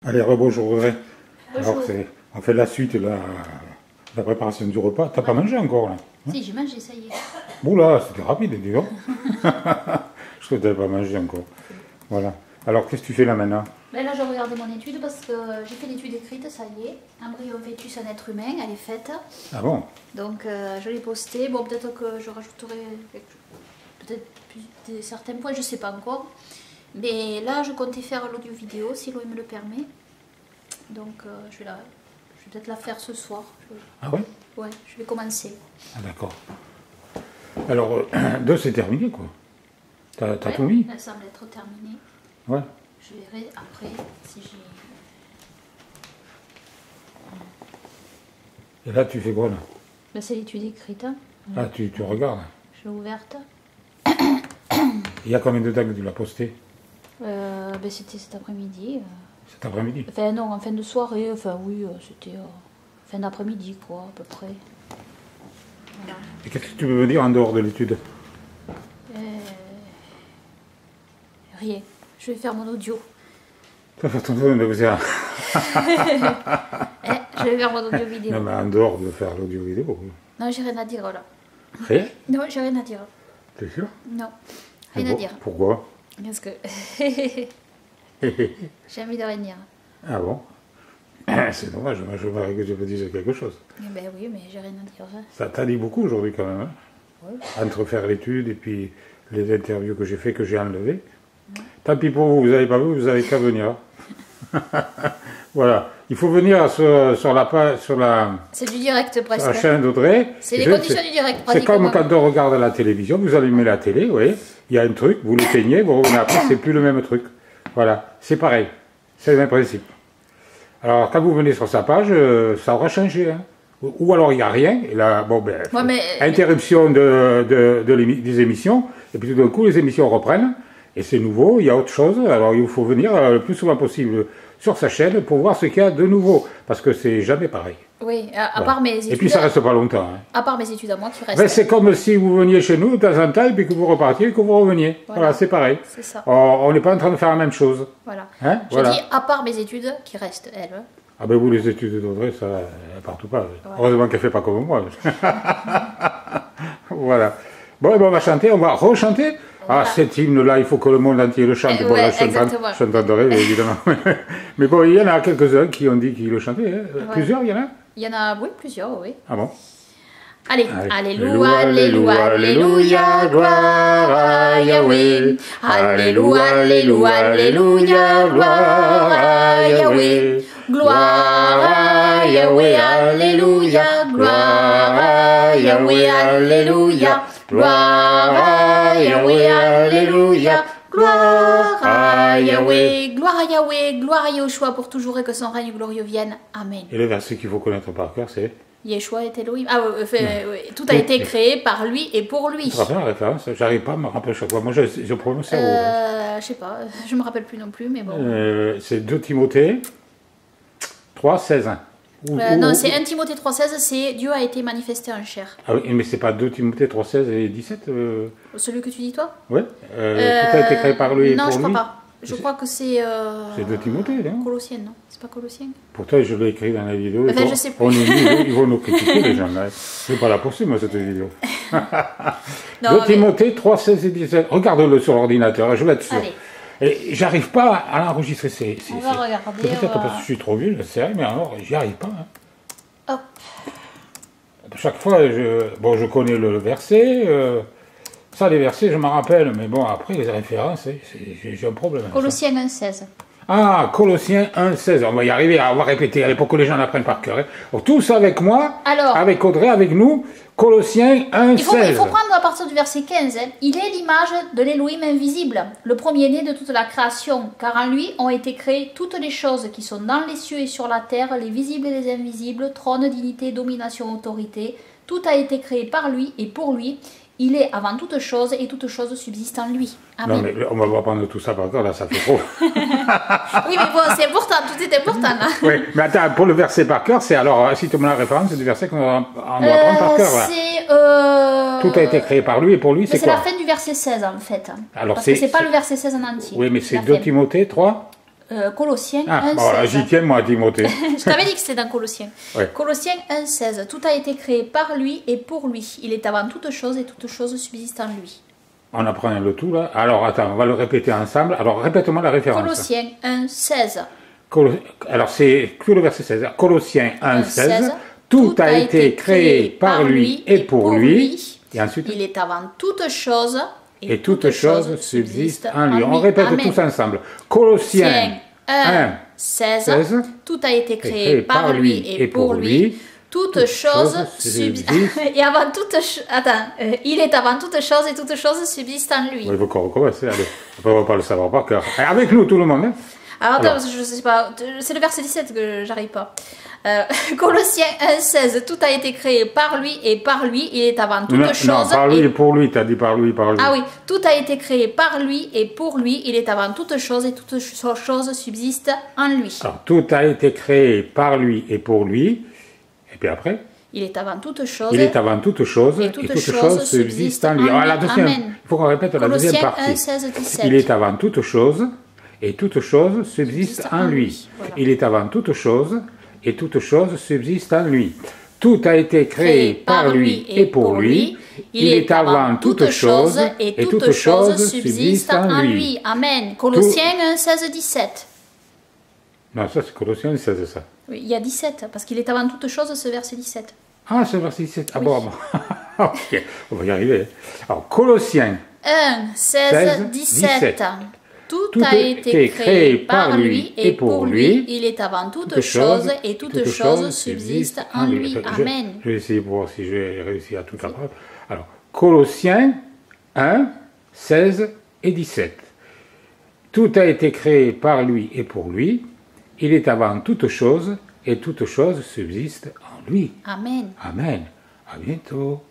Allez, rebonjour Audrey. Bonjour. Alors, on fait la suite, la préparation du repas. T'as pas mangé encore là? Si, j'ai mangé, ça y est. Oula, c'était rapide, dis donc. Je crois que t'avais pas mangé encore. Voilà. Alors, qu'est-ce que tu fais là maintenant? Ben là, je regardais mon étude parce que j'ai fait l'étude écrite, ça y est. Embryon fœtus, un être humain, elle est faite. Ah bon? Donc, je l'ai postée. Bon, peut-être que je rajouterai peut-être certains points, je sais pas encore. Mais là, je comptais faire l'audio vidéo, si l'eau me le permet. Donc, je vais peut-être la faire ce soir. Ah ouais? Ouais, je vais commencer. Ah d'accord. Alors, deux, c'est terminé quoi. T'as Ouais, tout mis? elle semble être terminée. Ouais. Je verrai après si j'ai... Et là, tu fais quoi là? Ben, c'est l'étude écrite. Hein. Ah, tu regardes. Je l'ai ouverte. Il y a combien de temps que tu l'as posté? Ben, c'était cet après-midi. Cet après-midi? Enfin non, en fin de soirée, enfin oui, c'était fin d'après-midi quoi, à peu près. Voilà. Et qu'est-ce que tu peux me dire en dehors de l'étude? Rien. Je vais faire mon audio. Tu vas faire ton audio, mais c'est Je vais faire mon audio vidéo. Non, mais en dehors de faire l'audio vidéo. Oui. Non, j'ai rien à dire là. Rien? Non, j'ai rien à dire. T'es sûr? Non, rien à dire. Pourquoi? Parce que j'ai envie de rien dire. Ah bon? C'est dommage, moi je voudrais que je me dise quelque chose. Eh ben oui, mais j'ai rien à dire. Ça t'a dit beaucoup aujourd'hui quand même, hein? Ouais. Entre faire l'étude et puis les interviews que j'ai fait, que j'ai enlevées. Tant pis pour vous, vous n'avez pas vu, vous n'avez qu'à venir. Voilà, il faut venir sur la C'est du direct presque. sur la chaîne d'Audrey. C'est les conditions du direct, C'est comme quand on regarde la télévision, vous allumez la télé, oui, il y a un truc, vous l'éteignez, vous revenez après, c'est plus le même truc. Voilà, c'est pareil, c'est le même principe. Alors, quand vous venez sur sa page, ça aura changé. Hein. Ou alors il n'y a rien, et là, bon, ben, Ouais, mais... interruption des émissions, et puis tout d'un coup, les émissions reprennent, et c'est nouveau, il y a autre chose, alors il faut venir le plus souvent possible sur sa chaîne pour voir ce qu'il y a de nouveau, parce que c'est jamais pareil. Oui, à Voilà. part mes études. Et puis ça reste pas longtemps. Hein. À part mes études à moi qui restent. Ben, c'est comme si vous veniez chez nous de temps en temps, et puis que vous repartiez, et que vous reveniez. Voilà, c'est pareil. C'est ça. On n'est pas en train de faire la même chose. Voilà. Hein, Je voilà. dis à part mes études qui restent, elles. Ah ben vous, les études d'Audrey, ça, elle partout pas. Voilà. Heureusement qu'elle fait pas comme moi. Voilà. Bon, ben, on va chanter, on va rechanter. Voilà. Ah, cet hymne-là, il faut que le monde entier le chante. Bon, ouais, là, je suis en train de rêver, évidemment. Mais bon, il y en a quelques-uns qui ont dit qu'ils le chantaient. Hein. Ouais. Plusieurs, il y en a? Il y en a, oui, plusieurs, oui. Ah bon? Allez, Allez. alléluia, alléluia, alléluia, gloire à Yahweh. Alléluia, alléluia, alléluia, gloire à Yahweh. Gloire à Yahweh, alléluia, gloire à Yahweh, alléluia. Gloire à Yahweh, alléluia. Gloire à Yahweh, gloire à Yahushua pour toujours et que son règne glorieux vienne. Amen. Et le verset qu'il faut connaître par cœur, c'est... Yeshua est Elohim. Ah, tout a été créé par lui et pour lui. Tu te rappelles la référence? J'arrive pas à me rappeler chaque fois. Moi, je prononce ça. Je sais pas, je me rappelle plus non plus, mais bon. C'est 2 Timothée 3, 16. Non, c'est 1 Timothée 3,16, c'est Dieu a été manifesté en chair. Ah oui, mais c'est pas 2 Timothée 3, 16 et 17 Celui que tu dis toi? Oui. Tout a été créé par lui et non, pour je lui. crois pas. Je crois que c'est. C'est 2 Timothée, non? Colossiens, non? C'est pas Colossiens? Pourtant, je l'ai écrit dans la vidéo. Enfin, je sais plus. Ils vont nous critiquer, les gens. Là. Je ne vais pas la poursuivre, moi, cette vidéo. Non, 2 Timothée 3, 16 et 17. Regarde-le sur l'ordinateur, je vais être sûr. Allez. Et j'arrive pas à l'enregistrer. On va regarder. Peut-être parce que je suis trop vieux, je sais, mais alors, j'y arrive pas. Hein. Hop. Chaque fois, je connais le verset. Ça, les versets, je m'en rappelle. Mais bon, après, les références, j'ai un problème. Colossiens 1,16. Ah, Colossiens 1, 16. On va y arriver, on va répéter pour que les gens l'apprennent par cœur. Hein. Donc, tous avec moi, Alors, avec Audrey, avec nous, Colossiens 1, 16. Il faut prendre à partir du verset 15. Hein. Il est l'image de l'Élohim invisible, le premier-né de toute la création, car en lui ont été créées toutes les choses qui sont dans les cieux et sur la terre, les visibles et les invisibles, trône, dignité, domination, autorité. Tout a été créé par lui et pour lui. Il est avant toute chose et toute chose subsiste en lui. Amen. Non, mais on va pas prendre tout ça par cœur, là, ça fait trop. Oui, mais bon, c'est important, tout est important. Là. Oui, mais attends, pour le verset par cœur, c'est alors, si tu me la référence, c'est du verset qu'on doit prendre par cœur. Là. Tout a été créé par lui et pour lui, c'est quoi? C'est la fin du verset 16, en fait. Alors, parce que c'est pas le verset 16 en entier. Oui, mais c'est 2 Timothée 3 Colossiens Ah, 1, bon, voilà, 16. j'y tiens, moi, Timothée. Je t'avais dit que c'était dans Colossiens. Ouais. Colossiens 1, 16. Tout a été créé par lui et pour lui. Il est avant toute chose et toute chose subsiste en lui. On apprend le tout, là. Alors, attends, on va le répéter ensemble. Alors, répète-moi la référence. Colossiens 1, 16. Alors, c'est que le verset 16. Colossiens 1, 16. 16. Tout a été créé par lui et pour lui. Et ensuite, il est avant toute chose et toute chose subsiste en lui. On lui. répète Amen. tous ensemble. Colossiens 1, 16. 16. Tout a été créé par lui et pour lui. Toute chose subsiste. Et avant toute il est avant toute chose et toute chose subsiste en lui. Il faut qu'on recommence. Allez. On ne va pas le savoir par cœur. Avec nous, tout le monde. Hein. Alors attends, parce que je sais pas, c'est le verset 17 que j'arrive pas. Colossiens 1, 16, tout a été créé par lui et par lui, il est avant toute chose. Non, par lui et pour lui, t'as dit par lui, par lui. Ah oui, tout a été créé par lui et pour lui, il est avant toute chose et toute chose subsiste en lui. Alors, tout a été créé par lui et pour lui, et puis après il est avant toute chose. Il est avant toute chose et toute chose subsiste en lui. Alors, la deuxième, il faut qu'on répète la deuxième partie. 1, 16, 17. Il est avant toute chose et toute chose subsiste en lui. Voilà. Il est avant toute chose et toute chose subsiste en lui. Tout a été créé par lui et pour lui. Il est avant toute chose et toute chose subsiste en lui. Amen. Colossiens 1, 16, 17. Non, ça c'est Colossiens 16, ça. Oui, il y a 17, parce qu'il est avant toute chose, ce verset 17. Ah, c'est verset 17. Ah bon, ok, on va y arriver. Alors, Colossiens 1, 16, 17. Tout a été créé par lui et pour lui. Il est avant toute chose et toute chose subsiste en lui. Amen. Je vais essayer pour voir si je vais réussir à tout apprendre. Alors, Colossiens 1, 16 et 17. Tout a été créé par lui et pour lui. Il est avant toute chose et toute chose subsiste en lui. Amen. Amen. À bientôt.